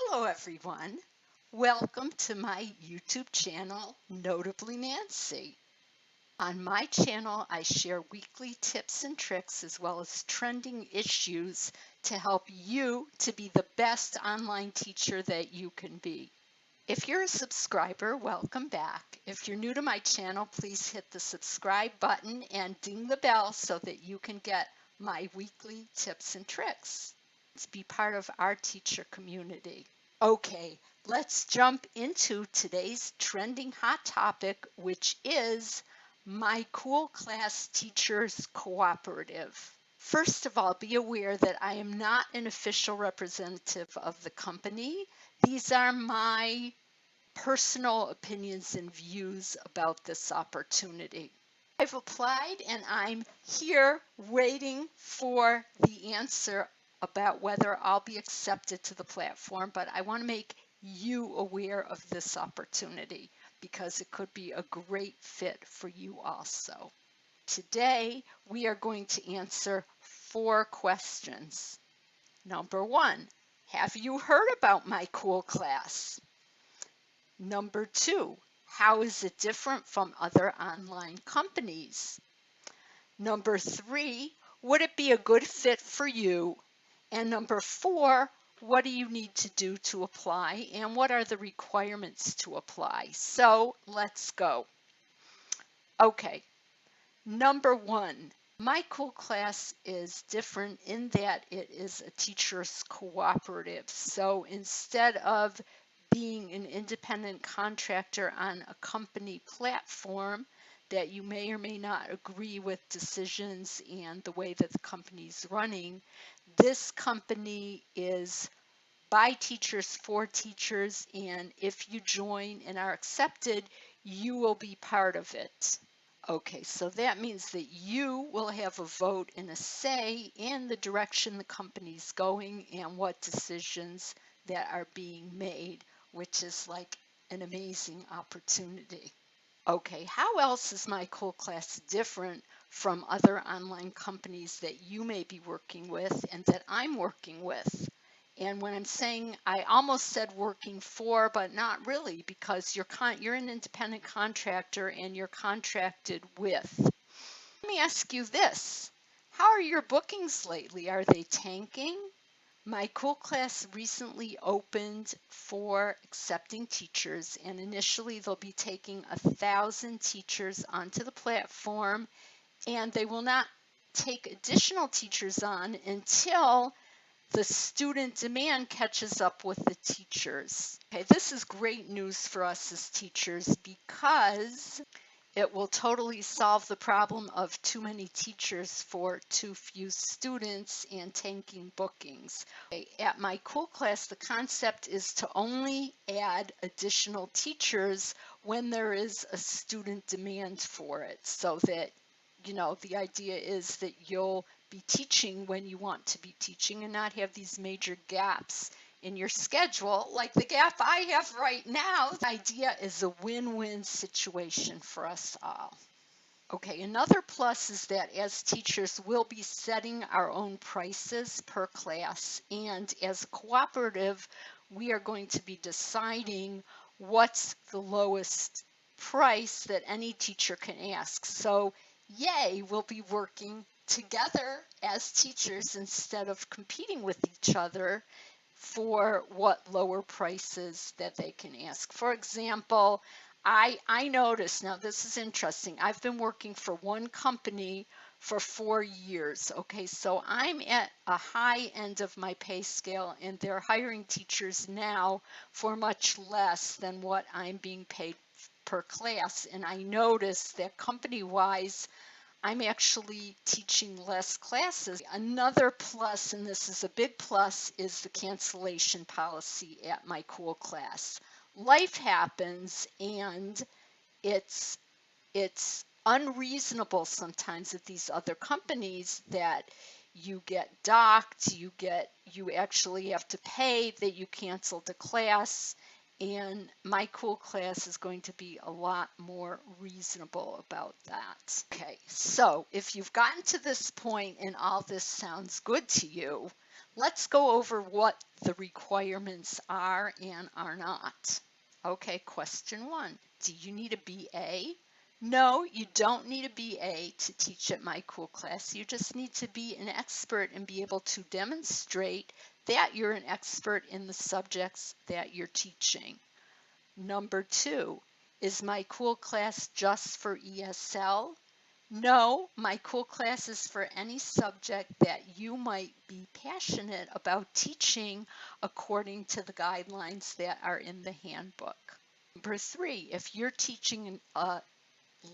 Hello everyone. Welcome to my YouTube channel, Notably Nancy. On my channel, I share weekly tips and tricks as well as trending issues to help you to be the best online teacher that you can be. If you're a subscriber, welcome back. If you're new to my channel, please hit the subscribe button and ding the bell so that you can get my weekly tips and tricks. Let's be part of our teacher community. Okay, let's jump into today's trending hot topic, which is my cool class Teachers Cooperative. First of all, be aware that I am not an official representative of the company. These are my personal opinions and views about this opportunity. I've applied and I'm here waiting for the answer about whether I'll be accepted to the platform, but I want to make you aware of this opportunity because it could be a great fit for you also. Today, we are going to answer 4 questions. Number 1, have you heard about my cool class? Number 2, how is it different from other online companies? Number 3, would it be a good fit for you? And number 4, what do you need to do to apply and what are the requirements to apply? So let's go. Okay, number 1, my cool class is different in that it is a teacher's cooperative. So instead of being an independent contractor on a company platform that you may or may not agree with decisions and the way that the company's running, this company is by teachers for teachers, and if you join and are accepted, you will be part of it. Okay, so that means that you will have a vote and a say in the direction the company's going and what decisions that are being made, which is like an amazing opportunity. Okay, how else is my cool class different from other online companies that you may be working with and that I'm working with? And when I'm saying, I almost said working for, but not really, because you're an independent contractor and you're contracted with. Let me ask you this. How are your bookings lately? Are they tanking? My cool class recently opened for accepting teachers, and initially they'll be taking 1,000 teachers onto the platform, and they will not take additional teachers on until the student demand catches up with the teachers. Okay, this is great news for us as teachers because it will totally solve the problem of too many teachers for too few students and tanking bookings. Okay, at my cool class, the concept is to only add additional teachers when there is a student demand for it, so that, the idea is that you'll be teaching when you want to be teaching and not have these major gaps in your schedule, like the gap I have right now. The idea is a win-win situation for us all. Okay, another plus is that as teachers, we'll be setting our own prices per class, and as a cooperative, we are going to be deciding what's the lowest price that any teacher can ask. So, yay, we'll be working together as teachers instead of competing with each other for what lower prices that they can ask. For example, I noticed, now this is interesting, I've been working for one company for 4 years. Okay, so I'm at a high end of my pay scale and they're hiring teachers now for much less than what I'm being paid per class. And I noticed that company-wise, I'm actually teaching less classes. Another plus, and this is a big plus, is the cancellation policy at my cool class. Life happens and it's unreasonable sometimes at these other companies that you get docked, you actually have to pay that you canceled a class, and my cool class is going to be a lot more reasonable about that. Okay, so if you've gotten to this point and all this sounds good to you, Let's go over what the requirements are and are not. Okay, question one. Do you need a BA? No, you don't need a BA to teach at My Cool Class. You just need to be an expert and be able to demonstrate that you're an expert in the subjects that you're teaching. Number two, is My Cool Class just for ESL? No, My Cool Class is for any subject that you might be passionate about teaching according to the guidelines that are in the handbook. Number three, if you're teaching a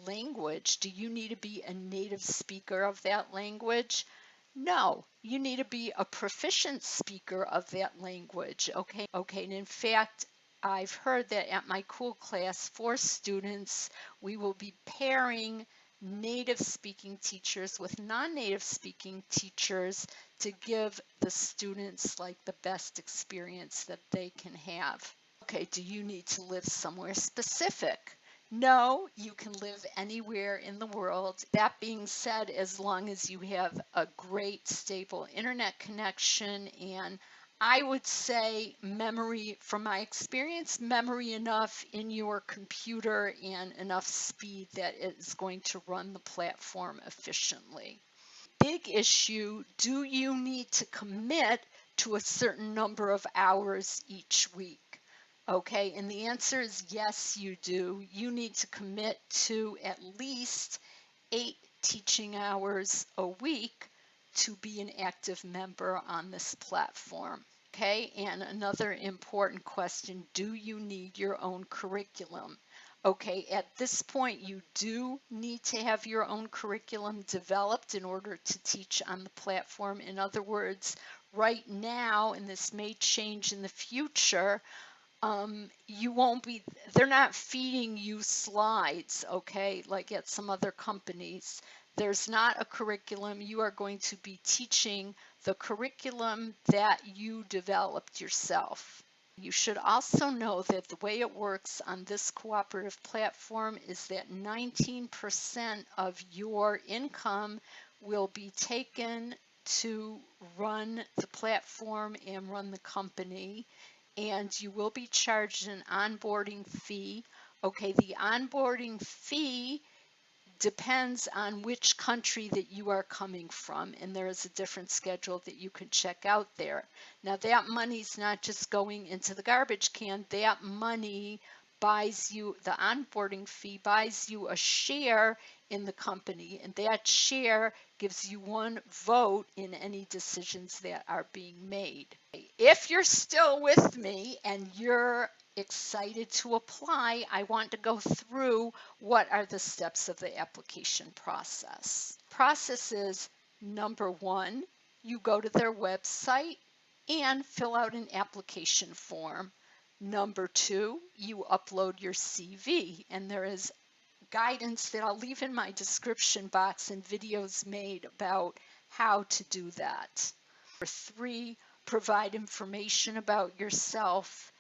language, do you need to be a native speaker of that language? No, you need to be a proficient speaker of that language, okay? And in fact, I've heard that at My Cool Class for students, we will be pairing native speaking teachers with non-native speaking teachers to give the students like the best experience that they can have. Okay, do you need to live somewhere specific? No, you can live anywhere in the world. That being said, as long as you have a great stable internet connection and I would say memory, from my experience, memory enough in your computer and enough speed that it is going to run the platform efficiently. Big issue, do you need to commit to a certain number of hours each week? Okay, and the answer is yes, you do. You need to commit to at least 8 teaching hours a week to be an active member on this platform. Okay, and another important question, do you need your own curriculum? Okay, at this point, you do need to have your own curriculum developed in order to teach on the platform. In other words, right now, and this may change in the future, you won't be, they're not feeding you slides, okay, like at some other companies. There's not a curriculum. You are going to be teaching the curriculum that you developed yourself. You should also know that the way it works on this cooperative platform is that 19% of your income will be taken to run the platform and run the company, and you will be charged an onboarding fee. Okay, the onboarding fee depends on which country that you are coming from, and there is a different schedule that you can check out there. Now, that money's not just going into the garbage can. That money buys you, the onboarding fee buys you a share in the company, and that share gives you one vote in any decisions that are being made. If you're still with me and you're excited to apply, I want to go through what are the steps of the application process. Process is, number one, you go to their website and fill out an application form. Number two, you upload your CV, and there is guidance that I'll leave in my description box and videos made about how to do that. Number three, provide information about yourself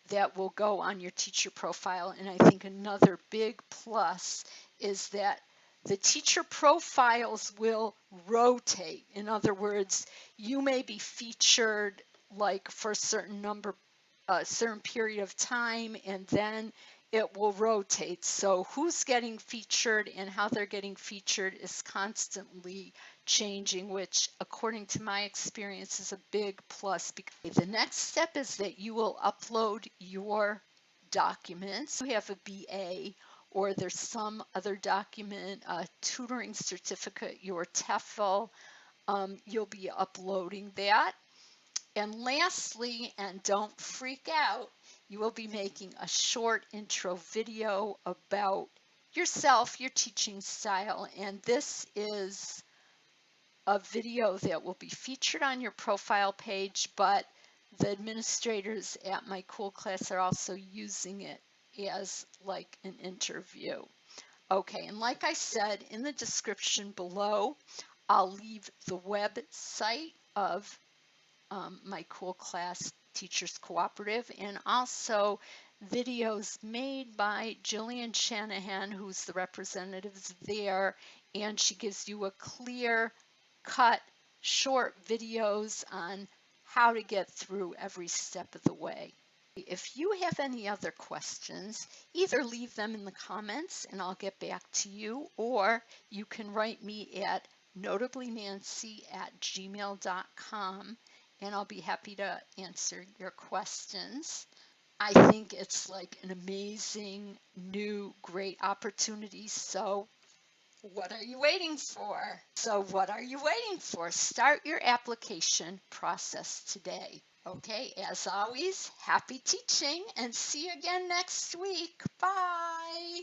that will go on your teacher profile. And I think another big plus is that the teacher profiles will rotate. In other words, you may be featured like for a certain period of time, and then it will rotate. So who's getting featured and how they're getting featured is constantly changing, which according to my experience is a big plus. The next step is that you will upload your documents. You have a BA or there's some other document, a tutoring certificate, your TEFL, you'll be uploading that. And lastly, and don't freak out, you will be making a short intro video about yourself, your teaching style, and this is a video that will be featured on your profile page, but the administrators at My Cool Class are also using it as like an interview. Okay, and like I said, in the description below, I'll leave the website of My Cool Class Teachers Cooperative, and also videos made by Jillian Shanahan, who's the representative there, and she gives you a clear cut short videos on how to get through every step of the way. If you have any other questions, either leave them in the comments and I'll get back to you, or you can write me at notablynancy@gmail.com and I'll be happy to answer your questions. I think it's like an amazing, new, great opportunity. So what are you waiting for? Start your application process today. Okay, as always, happy teaching and see you again next week. Bye.